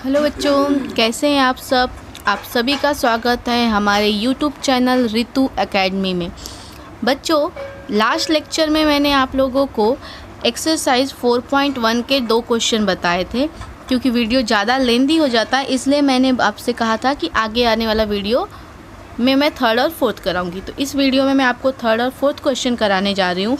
Hello बच्चों, कैसे हैं आप सब। आप सभी का स्वागत है हमारे यूट्यूब चैनल रितु एकेडमी में। बच्चों, लास्ट लेक्चर में मैंने आप लोगों को एक्सरसाइज 4.1 के 2 क्वेश्चन बताए थे। क्योंकि वीडियो ज़्यादा लेंदी हो जाता है, इसलिए मैंने आपसे कहा था कि आगे आने वाला वीडियो में मैं 3rd और 4th कराऊंगी। तो इस वीडियो में मैं आपको 3rd और 4th क्वेश्चन कराने जा रही हूँ।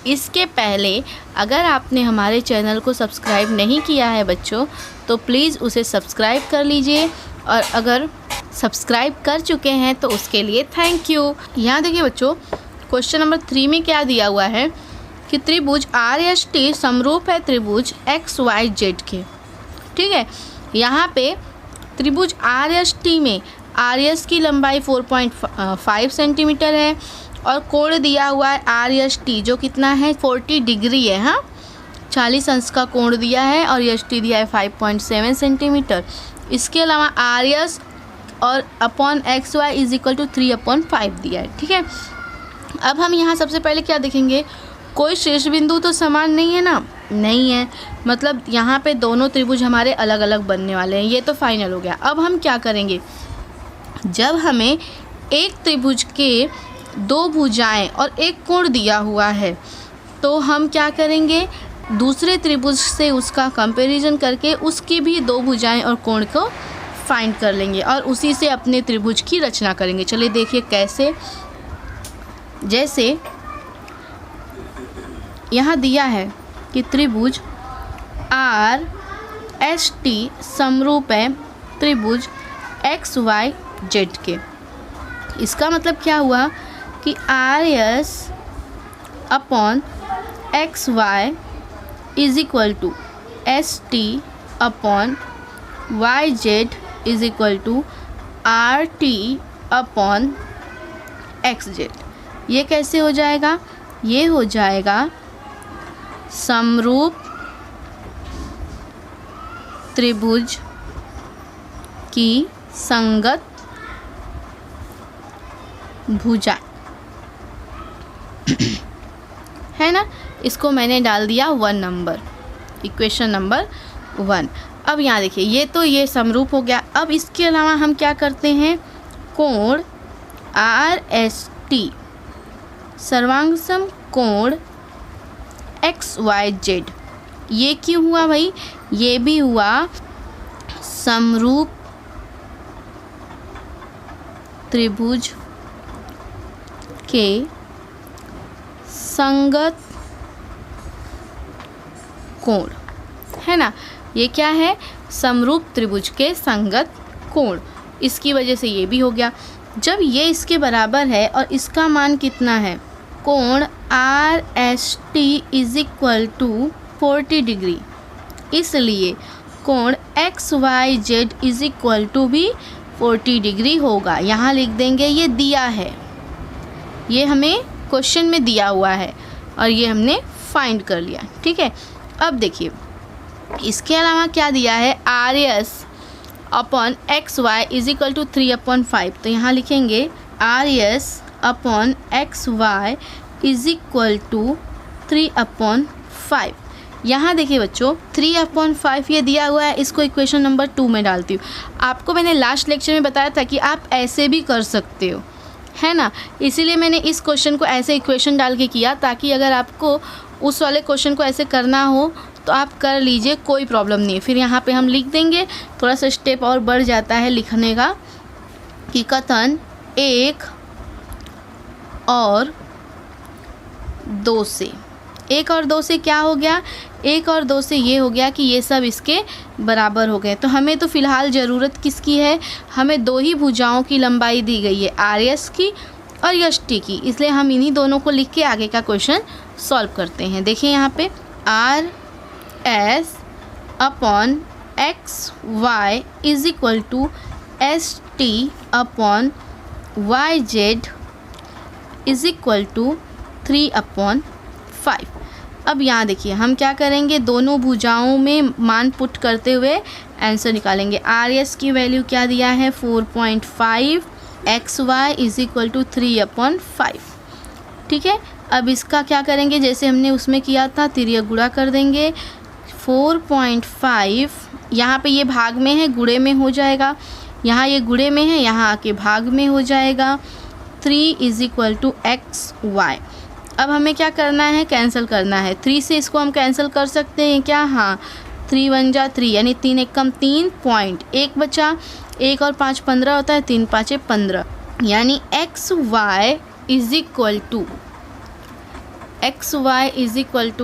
इसके पहले अगर आपने हमारे चैनल को सब्सक्राइब नहीं किया है बच्चों, तो प्लीज़ उसे सब्सक्राइब कर लीजिए, और अगर सब्सक्राइब कर चुके हैं तो उसके लिए थैंक यू। यहाँ देखिए बच्चों, क्वेश्चन नंबर 3 में क्या दिया हुआ है कि त्रिभुज RST समरूप है त्रिभुज XYZ के। ठीक है, यहाँ पे त्रिभुज RST में RS की लंबाई 4.5 सेंटीमीटर है और कोण दिया हुआ है RST जो कितना है 40 डिग्री है। हाँ, 40 अंश का कोण दिया है और ST दिया है 5.7 सेंटीमीटर। इसके अलावा RS और upon XY is equal to 3/5 दिया है। ठीक है, अब हम यहाँ सबसे पहले क्या देखेंगे, कोई शीर्ष बिंदु तो समान नहीं है ना, नहीं है, मतलब यहाँ पे दोनों त्रिभुज हमारे अलग अलग बनने वाले हैं। ये तो फाइनल हो गया। अब हम क्या करेंगे, जब हमें एक त्रिभुज के 2 भुजाएं और एक कोण दिया हुआ है, तो हम क्या करेंगे, दूसरे त्रिभुज से उसका कंपैरिजन करके उसकी भी 2 भुजाएं और कोण को फाइंड कर लेंगे और उसी से अपने त्रिभुज की रचना करेंगे। चलिए देखिए कैसे। जैसे यहाँ दिया है कि त्रिभुज RST समरूप है त्रिभुज XYZ के। इसका मतलब क्या हुआ कि RS upon XY is equal to ST upon YZ is equal to RT upon XZ। ये कैसे हो जाएगा, ये हो जाएगा समरूप त्रिभुज की संगत भुजा है ना। इसको मैंने डाल दिया 1 नंबर, इक्वेशन नंबर 1। अब यहाँ देखिए, ये समरूप हो गया। अब इसके अलावा हम क्या करते हैं, कोण RST सर्वांगसम कोण XYZ, ये क्यों हुआ भाई, ये भी हुआ समरूप त्रिभुज के संगत कोण, है ना। ये क्या है, समरूप त्रिभुज के संगत कोण, इसकी वजह से ये भी हो गया। जब ये इसके बराबर है और इसका मान कितना है, कोण RST is equal to 40 degree, इसलिए कोण XYZ इज इक्वल टू भी 40 डिग्री होगा। यहाँ लिख देंगे, ये दिया है, ये हमें क्वेश्चन में दिया हुआ है और ये हमने फाइंड कर लिया। ठीक है, अब देखिए इसके अलावा क्या दिया है, RS upon XY is equal to 3/5। तो यहाँ लिखेंगे RS upon XY is equal to 3/5। यहाँ देखिए बच्चों, 3/5 ये दिया हुआ है, इसको इक्वेशन नंबर 2 में डालती हूँ। आपको मैंने लास्ट लेक्चर में बताया था कि आप ऐसे भी कर सकते हो, है ना, इसीलिए मैंने इस क्वेश्चन को ऐसे इक्वेशन डाल के किया, ताकि अगर आपको उस वाले क्वेश्चन को ऐसे करना हो तो आप कर लीजिए, कोई प्रॉब्लम नहीं है। फिर यहाँ पे हम लिख देंगे, थोड़ा सा स्टेप और बढ़ जाता है लिखने का, कि कथन 1 और 2 से, 1 और 2 से क्या हो गया, 1 और 2 से ये हो गया कि ये सब इसके बराबर हो गए। तो हमें तो फ़िलहाल ज़रूरत किसकी है, हमें 2 ही भुजाओं की लंबाई दी गई है, RS की और ST की, इसलिए हम इन्हीं दोनों को लिख के आगे का क्वेश्चन सॉल्व करते हैं। देखिए यहाँ पे RS upon XY is equal to ST upon YZ is equal to 3/5। अब यहाँ देखिए हम क्या करेंगे, दोनों भुजाओं में मान पुट करते हुए आंसर निकालेंगे। RS की वैल्यू क्या दिया है 4.5, XY इज इक्वल टू 3/5। ठीक है, अब इसका क्या करेंगे, जैसे हमने उसमें किया था, तिर्यक गुणा कर देंगे। 4.5 यहाँ पे ये भाग में है, गुणे में हो जाएगा। यहाँ ये गुणे में है, यहाँ आके भाग में हो जाएगा। 3 = XY। अब हमें क्या करना है, कैंसिल करना है। 3 से इसको हम कैंसिल कर सकते हैं क्या? हाँ, 3 × 1 = 3, यानी 3 × 1 = 3 पॉइंट, 1 बचा, 1 और 5 15 होता है, 3 × 5 = 15, यानी XY =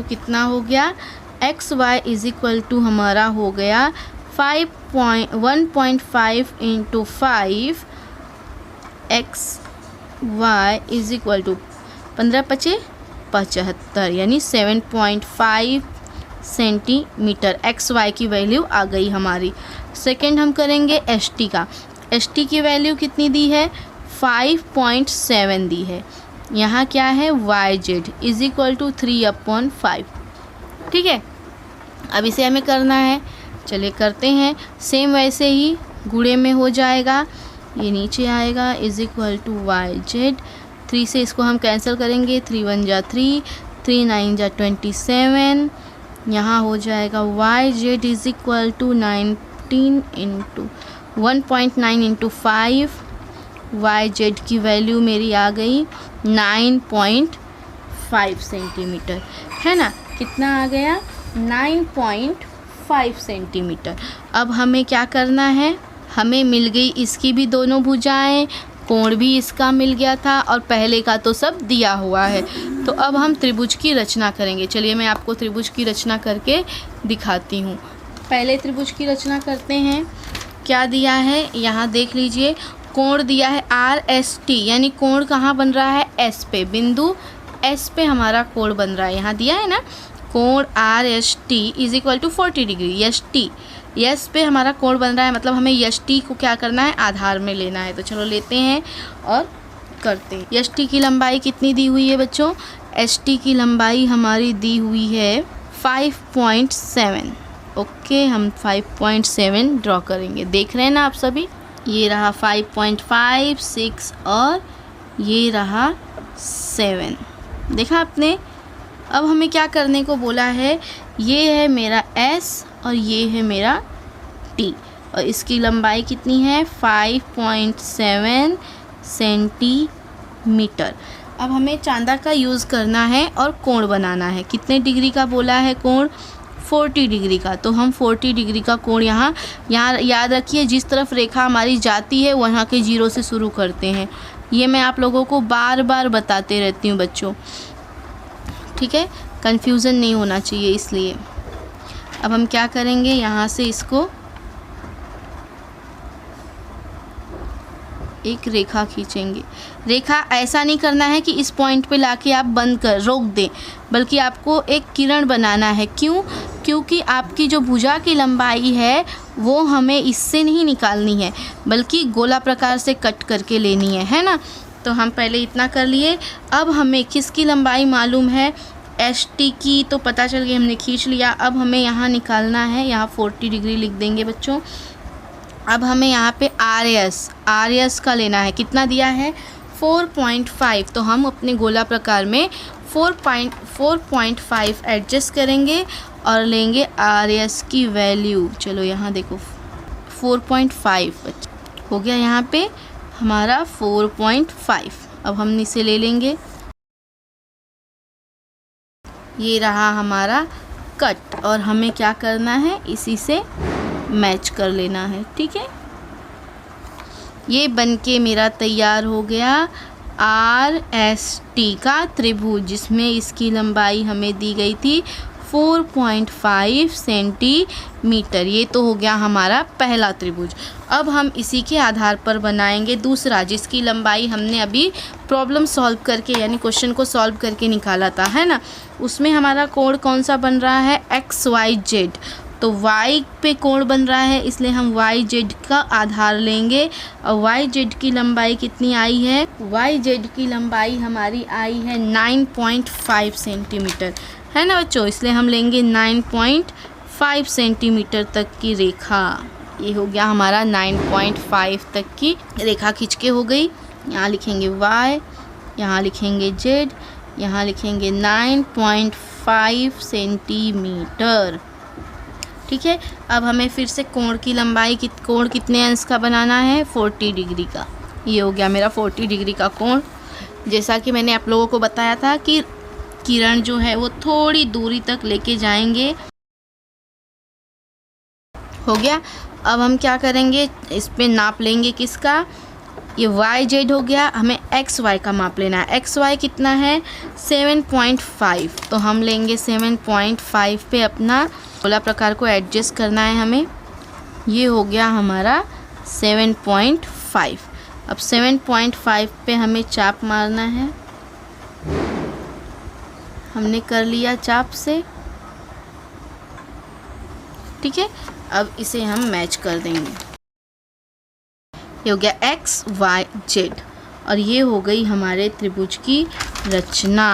कितना हो गया? XY = हमारा हो गया 1.5 × 5। XY = 15 × 5 = 75, यानी 7.5 सेंटीमीटर। XY की वैल्यू आ गई हमारी। सेकंड हम करेंगे ST का। ST की वैल्यू कितनी दी है? 5.7 दी है। यहाँ क्या है? YZ = 3/5। ठीक है, अब इसे हमें करना है, चलिए करते हैं। सेम वैसे ही गुणे में हो जाएगा, ये नीचे आएगा = YZ। 3 से इसको हम कैंसिल करेंगे, 3 × 1 = 3, 3 × 9 = 27, यहाँ हो जाएगा YZ = 1.9 × 5। YZ की वैल्यू मेरी आ गई 9.5 सेंटीमीटर, है ना? कितना आ गया? 9.5 सेंटीमीटर। अब हमें क्या करना है, हमें मिल गई इसकी भी दोनों भुजाएं, कोण भी इसका मिल गया था, और पहले का तो सब दिया हुआ है। तो अब हम त्रिभुज की रचना करेंगे। चलिए मैं आपको त्रिभुज की रचना करके दिखाती हूँ। पहले त्रिभुज की रचना करते हैं। क्या दिया है यहाँ देख लीजिए, कोण दिया है RST, यानी कोण कहाँ बन रहा है? S पे, बिंदु S पे हमारा कोण बन रहा है, यहाँ दिया है ना। कोण RST = 40 डिग्री। यस पे हमारा कोण बन रहा है, मतलब हमें यष्टि को क्या करना है? आधार में लेना है। तो चलो लेते हैं और करते हैं। यष्टि की लंबाई कितनी दी हुई है बच्चों? ST की लंबाई हमारी दी हुई है 5.7। ओके, हम 5.7 ड्रॉ करेंगे। देख रहे हैं ना आप सभी? ये रहा 5.5, 6 और ये रहा 7। देखा आपने? अब हमें क्या करने को बोला है? ये है मेरा S और ये है मेरा T, और इसकी लंबाई कितनी है? 5.7 सेंटीमीटर। अब हमें चांदा का यूज़ करना है और कोण बनाना है। कितने डिग्री का बोला है कोण? 40 डिग्री का। तो हम 40 डिग्री का कोण यहाँ याद रखिए, जिस तरफ रेखा हमारी जाती है वहाँ के 0 से शुरू करते हैं। ये मैं आप लोगों को बार बार बताते रहती हूँ बच्चों, ठीक है? कन्फ्यूज़न नहीं होना चाहिए, इसलिए। अब हम क्या करेंगे, यहाँ से इसको एक रेखा खींचेंगे। रेखा ऐसा नहीं करना है कि इस पॉइंट पे लाके आप रोक दें, बल्कि आपको एक किरण बनाना है। क्यों? क्योंकि आपकी जो भुजा की लंबाई है वो हमें इससे नहीं निकालनी है, बल्कि गोला प्रकार से कट करके लेनी है ना। तो हम पहले इतना कर लिए। अब हमें किसकी लंबाई मालूम है? ST की तो पता चल गई, हमने खींच लिया। अब हमें यहाँ निकालना है, यहाँ 40 डिग्री लिख देंगे बच्चों। अब हमें यहाँ पे RS का लेना है। कितना दिया है? 4.5। तो हम अपने गोला प्रकार में 4.5 एडजस्ट करेंगे और लेंगे RS की वैल्यू। चलो यहाँ देखो 4.5 हो गया, यहाँ पे हमारा 4.5। अब हम इसे ले लेंगे, ये रहा हमारा कट, और हमें क्या करना है? इसी से मैच कर लेना है, ठीक है? ये बनके मेरा तैयार हो गया RST का त्रिभुज, जिसमें इसकी लंबाई हमें दी गई थी 4.5 सेंटीमीटर। ये तो हो गया हमारा पहला त्रिभुज। अब हम इसी के आधार पर बनाएंगे दूसरा, जिसकी लंबाई हमने अभी प्रॉब्लम सॉल्व करके, यानी क्वेश्चन को सॉल्व करके निकाला था, है ना। उसमें हमारा कोण कौन सा बन रहा है? XYZ। तो y पे कोण बन रहा है, इसलिए हम YZ का आधार लेंगे। और YZ की लंबाई कितनी आई है? YZ की लंबाई हमारी आई है 9.5 सेंटीमीटर, है ना बच्चों। इसलिए हम लेंगे 9.5 सेंटीमीटर तक की रेखा। ये हो गया हमारा 9.5 तक की रेखा खींच के हो गई। यहाँ लिखेंगे Y, यहाँ लिखेंगे Z, यहाँ लिखेंगे 9.5 सेंटीमीटर। ठीक है। अब हमें फिर से कोण की लंबाई कोण कितने अंश का बनाना है, 40 डिग्री का। ये हो गया मेरा 40 डिग्री का कोण। जैसा कि मैंने आप लोगों को बताया था कि किरण जो है वो थोड़ी दूरी तक लेके जाएंगे। हो गया। अब हम क्या करेंगे, इस पे नाप लेंगे किसका, ये वाई जेड हो गया, हमें एक्स वाई का माप लेना है। एक्स वाई कितना है 7.5, तो हम लेंगे 7.5 पे अपना गोला प्रकार को एडजस्ट करना है हमें। ये हो गया हमारा 7.5। अब 7.5 पे हमें चाप मारना है। हमने कर लिया चाप से, ठीक है। अब इसे हम मैच कर देंगे। ये हो गया एक्स वाई जेड और ये हो गई हमारे त्रिभुज की रचना।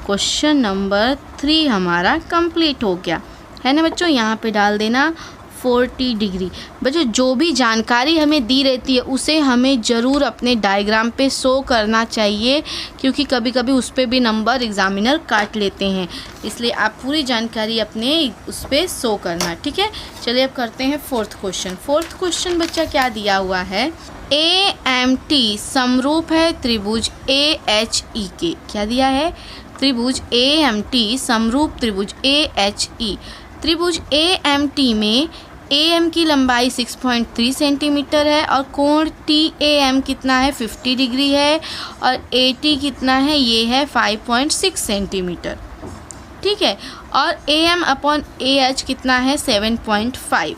क्वेश्चन नंबर 3 हमारा कंप्लीट हो गया है ना बच्चों। यहाँ पे डाल देना 40 डिग्री। बच्चों जो भी जानकारी हमें दी रहती है उसे हमें ज़रूर अपने डायग्राम पे शो करना चाहिए, क्योंकि कभी कभी उस पर भी नंबर एग्जामिनर काट लेते हैं। इसलिए आप पूरी जानकारी अपने उस पर शो करना, ठीक है। चलिए अब करते हैं फोर्थ क्वेश्चन। फोर्थ क्वेश्चन बच्चा क्या दिया हुआ है, AMT समरूप है त्रिभुज AHE के। क्या दिया है, त्रिभुज AMT समरूप त्रिभुज AHE। त्रिभुज AMT में AM की लंबाई 6.3 सेंटीमीटर है और कोण TAM कितना है 50 डिग्री है और AT कितना है, ये है 5.6 सेंटीमीटर, ठीक है। और AM/AH कितना है 7.5।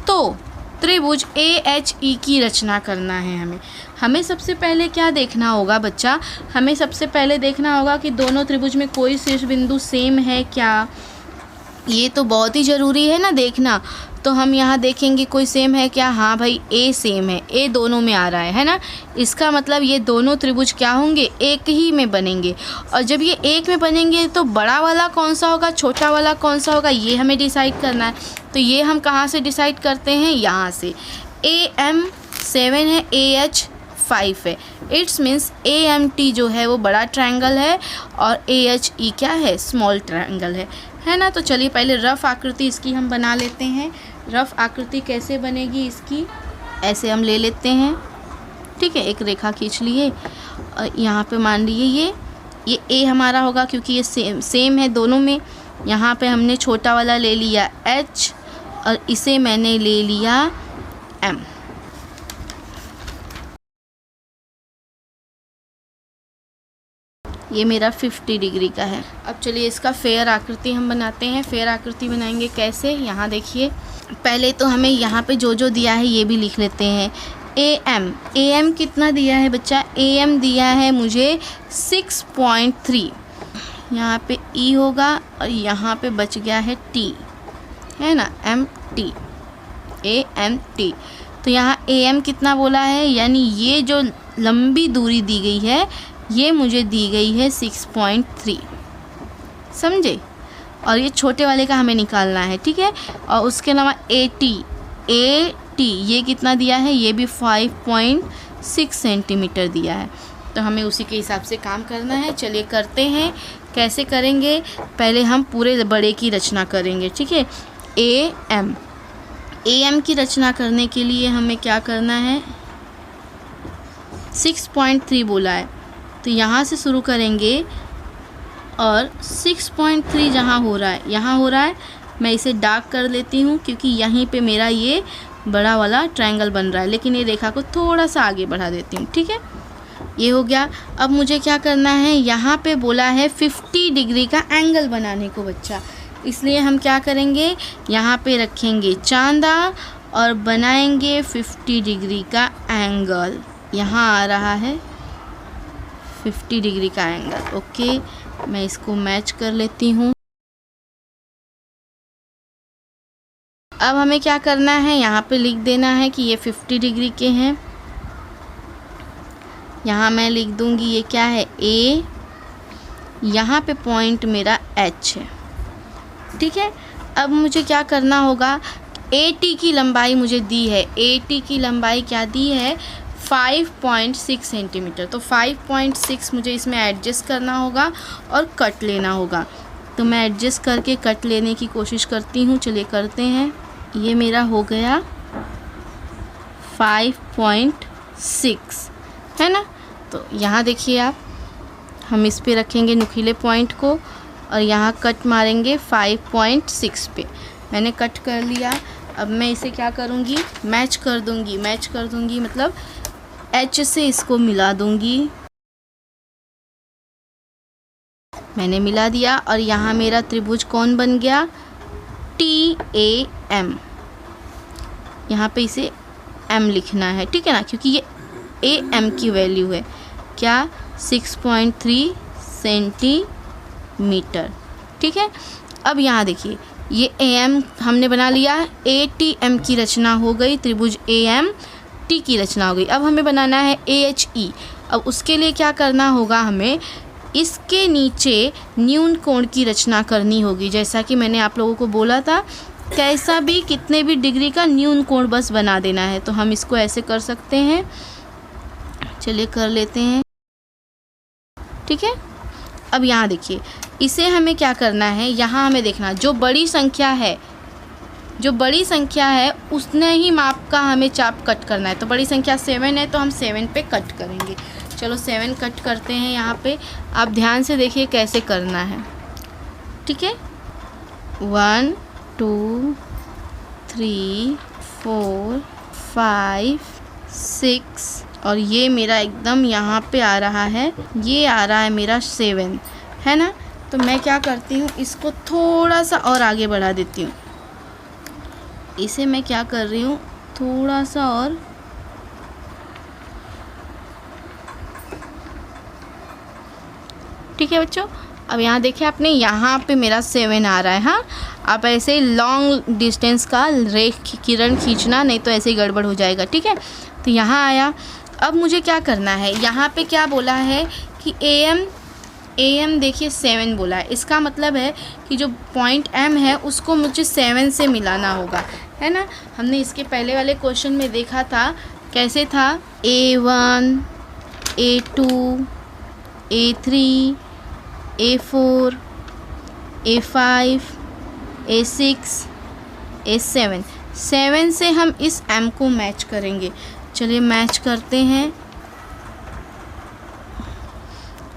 तो त्रिभुज AHE की रचना करना है हमें सबसे पहले क्या देखना होगा बच्चा, हमें सबसे पहले देखना होगा कि दोनों त्रिभुज में कोई शीर्ष बिंदु सेम है क्या। ये तो बहुत ही ज़रूरी है ना देखना। तो हम यहाँ देखेंगे कोई सेम है क्या, हाँ भाई A सेम है, A दोनों में आ रहा है ना। इसका मतलब ये दोनों त्रिभुज क्या होंगे, एक ही में बनेंगे। और जब ये एक में बनेंगे तो बड़ा वाला कौन सा होगा, छोटा वाला कौन सा होगा, ये हमें डिसाइड करना है। तो ये हम कहाँ से डिसाइड करते हैं, यहाँ से। AM 7 है, AH 5 है। इट्स मीन्स AMT जो है वो बड़ा ट्रायंगल है और AHE क्या है, स्मॉल ट्रायंगल है ना। तो चलिए पहले रफ़ आकृति इसकी हम बना लेते हैं। रफ़ आकृति कैसे बनेगी इसकी, ऐसे हम ले लेते हैं, ठीक है। एक रेखा खींच लिए और यहाँ पे मान लीजिए ये A हमारा होगा, क्योंकि ये सेम है दोनों में। यहाँ पे हमने छोटा वाला ले लिया H और इसे मैंने ले लिया M। ये मेरा 50 डिग्री का है। अब चलिए इसका फेयर आकृति हम बनाते हैं। फेयर आकृति बनाएंगे कैसे, यहाँ देखिए। पहले तो हमें यहाँ पे जो जो दिया है ये भी लिख लेते हैं। AM कितना दिया है बच्चा, AM दिया है मुझे 6.3। यहाँ पे E होगा और यहाँ पे बच गया है T, है ना, MT, AMT। तो यहाँ AM कितना बोला है, यानी ये जो लंबी दूरी दी गई है ये मुझे दी गई है 6.3, समझे। और ये छोटे वाले का हमें निकालना है, ठीक है। और उसके अलावा AT ये कितना दिया है, ये भी 5.6 सेंटीमीटर दिया है। तो हमें उसी के हिसाब से काम करना है। चलिए करते हैं। कैसे करेंगे, पहले हम पूरे बड़े की रचना करेंगे, ठीक है। AM की रचना करने के लिए हमें क्या करना है, 6.3 बोला है तो यहाँ से शुरू करेंगे और 6.3 जहाँ हो रहा है, यहाँ हो रहा है, मैं इसे डार्क कर लेती हूँ क्योंकि यहीं पे मेरा ये बड़ा वाला ट्रायंगल बन रहा है। लेकिन ये रेखा को थोड़ा सा आगे बढ़ा देती हूँ, ठीक है। ये हो गया। अब मुझे क्या करना है, यहाँ पे बोला है 50 डिग्री का एंगल बनाने को बच्चा, इसलिए हम क्या करेंगे, यहाँ पे रखेंगे चांदा और बनाएंगे 50 डिग्री का एंगल। यहाँ आ रहा है 50 डिग्री का एंगल। ओके, मैं इसको मैच कर लेती हूँ। अब हमें क्या करना है, यहाँ पे लिख देना है कि ये 50 डिग्री के हैं। यहाँ मैं लिख दूँगी ये क्या है, A, यहाँ पे पॉइंट मेरा H है, ठीक है। अब मुझे क्या करना होगा, AT की लंबाई मुझे दी है, AT की लंबाई क्या दी है, 5.6 सेंटीमीटर। तो 5.6 मुझे इसमें एडजस्ट करना होगा और कट लेना होगा। तो मैं एडजस्ट करके कट लेने की कोशिश करती हूँ। चलिए करते हैं। ये मेरा हो गया 5.6 है ना। तो यहाँ देखिए आप, हम इस पे रखेंगे नुकीले पॉइंट को और यहाँ कट मारेंगे 5.6 पे। मैंने कट कर लिया। अब मैं इसे क्या करूँगी, मैच कर दूँगी मतलब एच से इसको मिला दूँगी। मैंने मिला दिया और यहाँ मेरा त्रिभुज कौन बन गया, TAM। यहाँ पे इसे M लिखना है, ठीक है ना, क्योंकि ये AM की वैल्यू है क्या, 6.3 सेंटीमीटर, ठीक है। अब यहाँ देखिए ये AM हमने बना लिया, ATM की रचना हो गई, त्रिभुज AMT की रचना हो गई। अब हमें बनाना है AHE। अब उसके लिए क्या करना होगा, हमें इसके नीचे न्यून कोण की रचना करनी होगी। जैसा कि मैंने आप लोगों को बोला था, कैसा भी कितने भी डिग्री का न्यून कोण बस बना देना है। तो हम इसको ऐसे कर सकते हैं, चलिए कर लेते हैं, ठीक है। अब यहाँ देखिए इसे हमें क्या करना है, यहाँ हमें देखना जो बड़ी संख्या है उसने ही माप का हमें चाप कट करना है। तो बड़ी संख्या 7 है तो हम 7 पे कट करेंगे। चलो 7 कट करते हैं। यहाँ पे आप ध्यान से देखिए कैसे करना है, ठीक है। 1 2 3 4 5 6 और ये मेरा एकदम यहाँ पे आ रहा है, ये आ रहा है मेरा 7 है ना। तो मैं क्या करती हूँ, इसको थोड़ा सा और आगे बढ़ा देती हूँ। इसे मैं क्या कर रही हूँ, थोड़ा सा और, ठीक है बच्चों। अब यहाँ देखिए आपने, यहाँ पे मेरा 7 आ रहा है। हाँ, आप ऐसे लॉन्ग डिस्टेंस का किरण खींचना, नहीं तो ऐसे ही गड़बड़ हो जाएगा, ठीक है। तो यहाँ आया। अब मुझे क्या करना है, यहाँ पे क्या बोला है कि AM देखिए 7 बोला है। इसका मतलब है कि जो पॉइंट M है उसको मुझे 7 से मिलाना होगा, है ना। हमने इसके पहले वाले क्वेश्चन में देखा था, कैसे था, A1 A2 A3 A4 A5 A6 A7, 7 से हम इस M को मैच करेंगे। चलिए मैच करते हैं,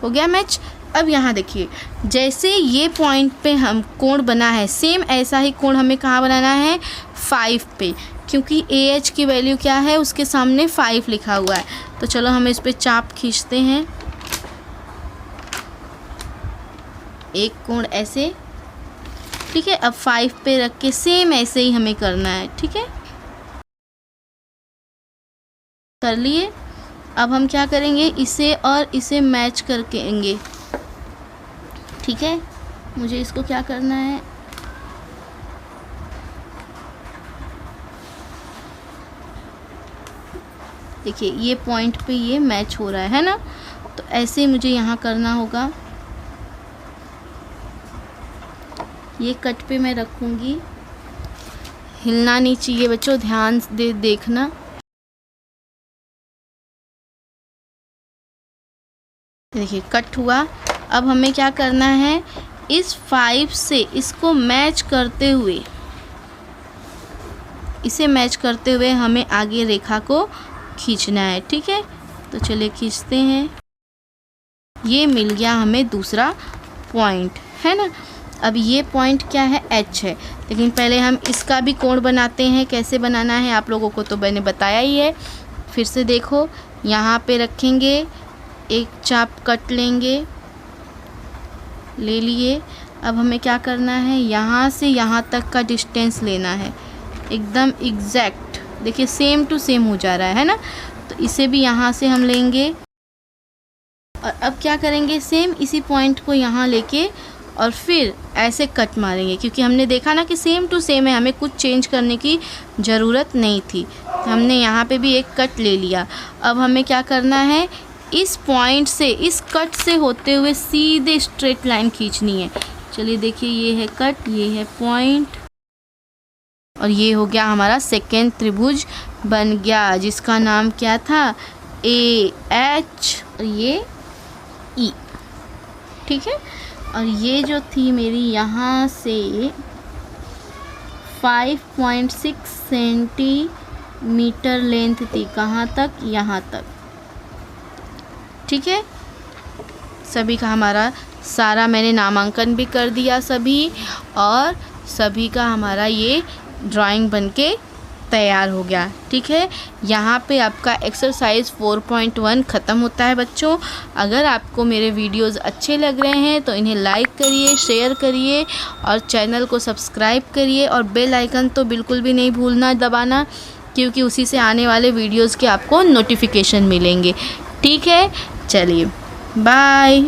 हो गया मैच। अब यहाँ देखिए, जैसे ये पॉइंट पे हम कोण बना है, सेम ऐसा ही कोण हमें कहाँ बनाना है, 5 पे, क्योंकि AH की वैल्यू क्या है, उसके सामने 5 लिखा हुआ है। तो चलो हम इस पे चाप खींचते हैं, एक कोण ऐसे, ठीक है। अब 5 पे रख के सेम ऐसे ही हमें करना है, ठीक है, कर लिए। अब हम क्या करेंगे, इसे और इसे मैच करके, ठीक है। मुझे इसको क्या करना है, देखिए ये पॉइंट पे ये मैच हो रहा है ना। तो ऐसे मुझे यहाँ करना होगा, ये कट पे मैं रखूँगी, हिलना नहीं चाहिए बच्चों, ध्यान दे देखना। देखिए कट हुआ। अब हमें क्या करना है, इस 5 से इसको मैच करते हुए, इसे मैच करते हुए हमें आगे रेखा को खींचना है, ठीक है। तो चलिए खींचते हैं, ये मिल गया हमें दूसरा पॉइंट, है ना। अब ये पॉइंट क्या है, H है, लेकिन पहले हम इसका भी कोण बनाते हैं। कैसे बनाना है आप लोगों को तो मैंने बताया ही है। फिर से देखो, यहाँ पे रखेंगे, एक चाप कट लेंगे, ले लिए। अब हमें क्या करना है, यहाँ से यहाँ तक का डिस्टेंस लेना है, एकदम एग्जैक्ट। देखिए सेम टू सेम हो जा रहा है ना। तो इसे भी यहाँ से हम लेंगे और अब क्या करेंगे, सेम इसी पॉइंट को यहाँ लेके और फिर ऐसे कट मारेंगे, क्योंकि हमने देखा ना कि सेम टू सेम है, हमें कुछ चेंज करने की ज़रूरत नहीं थी। तो हमने यहाँ पे भी एक कट ले लिया। अब हमें क्या करना है, इस पॉइंट से, इस कट से होते हुए सीधे स्ट्रेट लाइन खींचनी है। चलिए देखिए, ये है कट, ये है पॉइंट और ये हो गया हमारा सेकेंड त्रिभुज बन गया, जिसका नाम क्या था, AH और ये E, ठीक है। और ये जो थी मेरी यहाँ से 5.6 सेंटीमीटर लेंथ थी। कहाँ तक? यहाँ तक। ठीक है, सभी का हमारा सारा मैंने नामांकन भी कर दिया सभी, और सभी का हमारा ये ड्राइंग बनके तैयार हो गया। ठीक है, यहाँ पे आपका एक्सरसाइज 4.1 ख़त्म होता है बच्चों। अगर आपको मेरे वीडियोस अच्छे लग रहे हैं तो इन्हें लाइक करिए, शेयर करिए और चैनल को सब्सक्राइब करिए, और बेल आइकन तो बिल्कुल भी नहीं भूलना दबाना, क्योंकि उसी से आने वाले वीडियोस के आपको नोटिफिकेशन मिलेंगे। ठीक है, चलिए बाय।